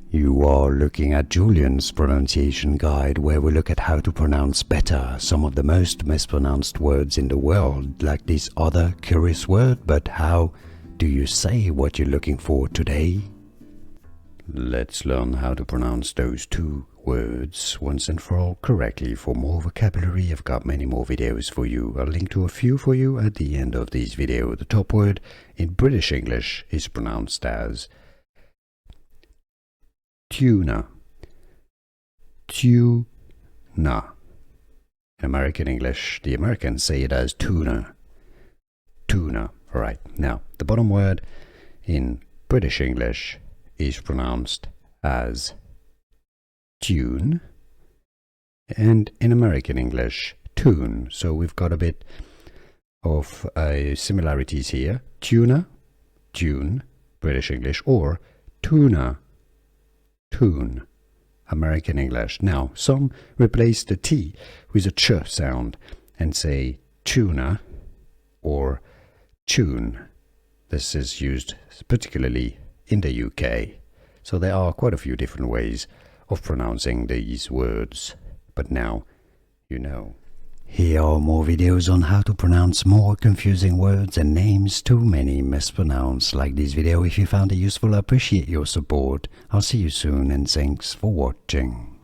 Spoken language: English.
You are looking at Julian's pronunciation guide, where we look at how to pronounce better some of the most mispronounced words in the world, like this other curious word. But how do you say what you're looking for today? Let's learn how to pronounce those two words once and for all correctly. For more vocabulary, I've got many more videos for you. I'll link to a few for you at the end of this video. The top word in British English is pronounced as tuna. Tuna. In American English, the Americans say it as tuna. Tuna. Alright, now the bottom word in British English is pronounced as tune, and in American English, tune. So we've got a bit of similarities here. Tuna, tune, British English, or tuna, tune, American English. Now, some replace the T with a ch sound and say tuna or tune. This is used particularly in the UK. So there are quite a few different ways of pronouncing these words, but now you know. Here are more videos on how to pronounce more confusing words and names too many mispronounced. Like this video if you found it useful. I appreciate your support. I'll see you soon, and thanks for watching.